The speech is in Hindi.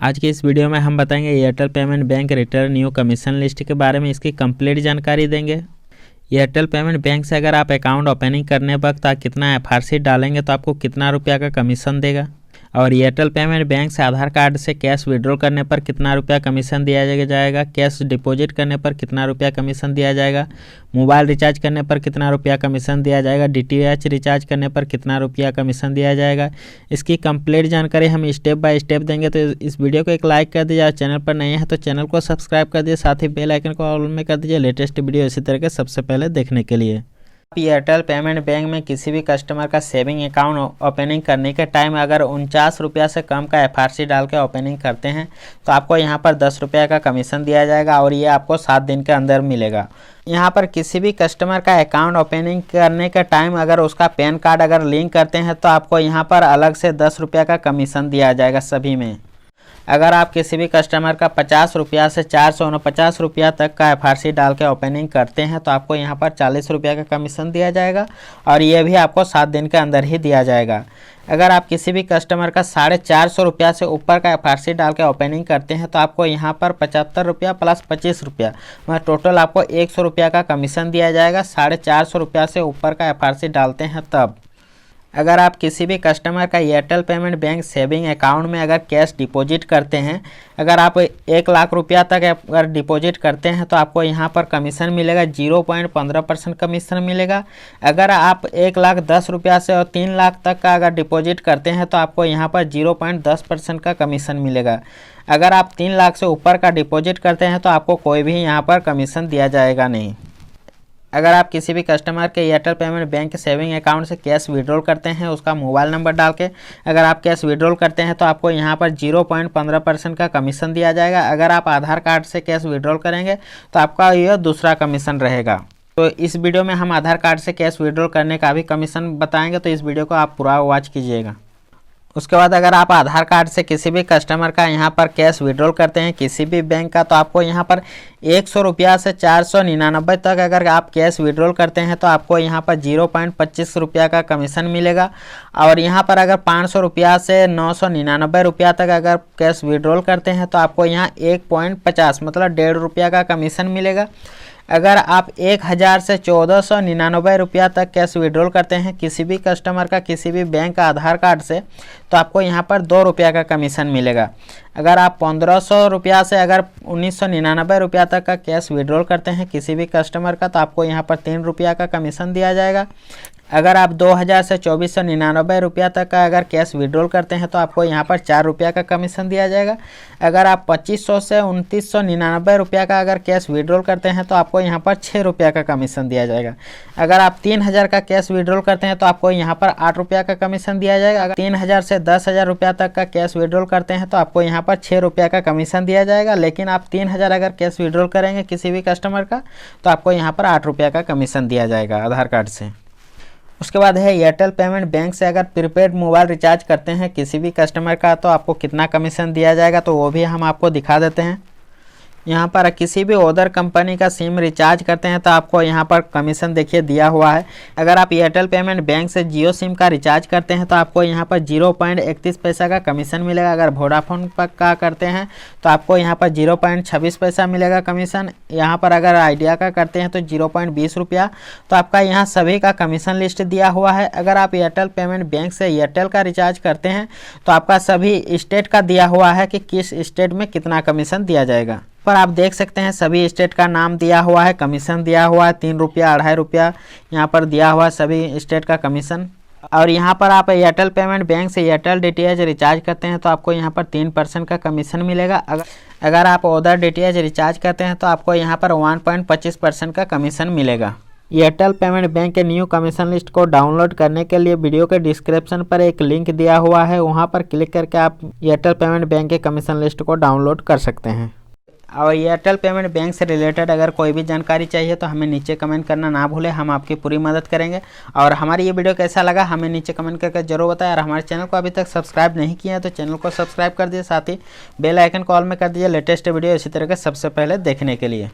आज की इस वीडियो में हम बताएंगे Airtel payment bank return new commission list के बारे में, इसकी कंप्लीट जानकारी देंगे। एयरटेल पेमेंट बैंक से अगर आप अकाउंट ओपनिंग करने वक्त कितना एफआरसी डालेंगे तो आपको कितना रुपया का कमीशन देगा, और एयरटेल पेमेंट बैंक से आधार कार्ड से कैश विड्रॉल करने पर कितना रुपया कमीशन दिया जाएगा, कैश डिपॉजिट करने पर कितना रुपया कमीशन दिया जाएगा, मोबाइल रिचार्ज करने पर कितना रुपया कमीशन दिया जाएगा, डीटीएच रिचार्ज करने पर कितना रुपया कमीशन दिया जाएगा। इसकी कंप्लीट जानकारी हम स्टेप बाय स्टेप देंगे। तो इस वीडियो को एक लाइक कर दीजिए, चैनल पर नए हैं तो चैनल को सब्सक्राइब कर दीजिए, साथ ही बेल आइकन को ऑल में कर दीजिए लेटेस्ट वीडियो इसी तरह के सबसे पहले देखने के लिए। एयरटेल पेमेंट बैंक में किसी भी कस्टमर का सेविंग अकाउंट ओपनिंग करने के टाइम अगर 49 रुपया से कम का एफआरसी डाल के ओपनिंग करते हैं तो आपको यहाँ पर 10 रुपया का कमीशन दिया जाएगा, और ये आपको 7 दिन के अंदर मिलेगा। यहाँ पर किसी भी कस्टमर का अकाउंट ओपनिंग करने के टाइम अगर उसका पैन कार्ड अगर लिंक करते हैं तो आपको यहाँ पर अलग से 10 रुपया का कमीशन दिया जाएगा सभी में। अगर आप किसी भी कस्टमर का 50 रुपया से 449 रुपया तक का एफआरसी डाल के ओपनिंग करते हैं तो आपको यहाँ पर 40 रुपया का कमीशन दिया जाएगा, और ये भी आपको 7 दिन के अंदर ही दिया जाएगा। अगर आप किसी भी कस्टमर का 450 रुपया से ऊपर का एफआरसी डाल के ओपनिंग करते हैं तो आपको यहाँ पर 75 रुपया प्लस 25 रुपया मतलब टोटल आपको 100 रुपया का कमीशन दिया जाएगा। 450 रुपया से ऊपर का एफआरसी डालते हैं तब। अगर आप किसी भी कस्टमर का Airtel payment bank saving account में अगर कैश डिपॉजिट करते हैं, अगर आप 1 लाख रुपया तक अगर डिपॉजिट करते हैं तो आपको यहाँ पर कमीशन मिलेगा 0.15% कमीशन मिलेगा। अगर आप 1,10,000 रुपया से और 3 लाख तक का अगर डिपॉजिट करते हैं तो आपको यहाँ पर 0.10% का कमीशन मिलेगा। अगर आप 3 लाख से ऊपर का डिपॉजिट करते हैं तो आपको कोई भी यहाँ पर कमीशन दिया जाएगा नहीं। अगर आप किसी भी कस्टमर के एयरटेल पेमेंट बैंक के सेविंग अकाउंट से कैश विड्रॉल करते हैं उसका मोबाइल नंबर डाल के अगर आप कैश विड्रॉल करते हैं तो आपको यहाँ पर 0.15% का कमीशन दिया जाएगा। अगर आप आधार कार्ड से कैश विड्रॉल करेंगे तो आपका यह दूसरा कमीशन रहेगा। तो इस वीडियो में हम आधार कार्ड से कैश विड्रॉल करने का भी कमीशन बताएंगे, तो इस वीडियो को आप पूरा वॉच कीजिएगा। उसके बाद अगर आप आधार कार्ड से किसी भी कस्टमर का यहाँ पर कैश विड्रॉल करते हैं किसी भी बैंक का तो आपको यहाँ पर 100 रुपया से 499 तक अगर आप कैश विड्रॉल करते हैं तो आपको यहाँ पर 0.25 रुपया का कमीशन मिलेगा। और यहाँ पर अगर 500 रुपया से 999 रुपया तक अगर कैश विड्रॉल करते हैं तो आपको यहाँ 1.50 मतलब 1.5 रुपया का कमीशन मिलेगा। अगर आप 1000 से 1499 रुपया तक कैश विड्रॉल करते हैं किसी भी कस्टमर का किसी भी बैंक का आधार कार्ड से तो आपको यहाँ पर 2 रुपया का कमीशन मिलेगा। अगर आप 1500 रुपया से अगर 1999 रुपया तक का कैश विड्रॉल करते हैं किसी भी कस्टमर का तो आपको यहाँ पर 3 रुपया का कमीशन दिया जाएगा। अगर आप 2000 से 2499 रुपया तक का अगर कैश विड्रॉल करते हैं तो आपको यहाँ पर 4 रुपया का कमीशन दिया जाएगा। अगर आप 2500 से 2999 रुपया का अगर कैश विड्रॉल करते हैं तो आपको यहाँ पर 6 रुपया का कमीशन दिया जाएगा। अगर आप 3000 का कैश विड्रॉल करते हैं तो आपको यहाँ पर 8 रुपया का कमीशन दिया जाएगा। अगर 3000 से 10,000 रुपया तक का कैश विड्रॉल करते हैं तो आपको यहाँ पर 6 रुपया का कमीशन दिया जाएगा। लेकिन आप 3000 अगर कैश विड्रॉल करेंगे किसी भी कस्टमर का तो आपको यहाँ पर 8 रुपया का कमीशन दिया जाएगा आधार कार्ड से। उसके बाद है एयरटेल पेमेंट बैंक से अगर प्रीपेड मोबाइल रिचार्ज करते हैं किसी भी कस्टमर का तो आपको कितना कमीशन दिया जाएगा, तो वो भी हम आपको दिखा देते हैं। यहाँ पर किसी भी अदर कंपनी का सिम रिचार्ज करते हैं तो आपको यहाँ पर कमीशन देखिए दिया हुआ है। अगर आप एयरटेल पेमेंट बैंक से जियो सिम का रिचार्ज करते हैं तो आपको यहाँ पर 0.31 पैसा का कमीशन मिलेगा। अगर वोडाफोन का करते हैं तो आपको यहाँ पर 0.26 पैसा मिलेगा कमीशन। यहाँ पर अगर आइडिया का करते हैं तो 0.20 रुपया। तो आपका यहाँ सभी का कमीशन लिस्ट दिया हुआ है। अगर आप एयरटेल पेमेंट बैंक से एयरटेल का रिचार्ज करते हैं तो आपका सभी स्टेट का दिया हुआ है कि किस स्टेट में कितना कमीशन दिया जाएगा। पर आप देख सकते हैं सभी स्टेट का नाम दिया हुआ है, कमीशन दिया हुआ है 3 रुपया 2.5 रुपया यहाँ पर दिया हुआ है सभी स्टेट का कमीशन। और यहाँ पर आप एयरटेल पेमेंट बैंक से एयरटेल डीटीएच रिचार्ज करते हैं तो आपको यहाँ पर 3% का कमीशन मिलेगा। अगर आप अदर डीटीएच रिचार्ज करते हैं तो आपको यहाँ पर 1.25% का कमीशन मिलेगा। एयरटेल पेमेंट बैंक के न्यू कमीशन लिस्ट को डाउनलोड करने के लिए वीडियो के डिस्क्रिप्शन पर एक लिंक दिया हुआ है, वहाँ पर क्लिक करके आप एयरटेल पेमेंट बैंक के कमीशन लिस्ट को डाउनलोड कर सकते हैं। और एयरटेल पेमेंट बैंक से रिलेटेड अगर कोई भी जानकारी चाहिए तो हमें नीचे कमेंट करना ना भूलें, हम आपकी पूरी मदद करेंगे। और हमारी ये वीडियो कैसा लगा हमें नीचे कमेंट करके जरूर बताएं। और हमारे चैनल को अभी तक सब्सक्राइब नहीं किया है तो चैनल को सब्सक्राइब कर दीजिए, साथ ही बेल आइकन को ऑल में कर दीजिए लेटेस्ट वीडियो इसी तरह के सबसे पहले देखने के लिए।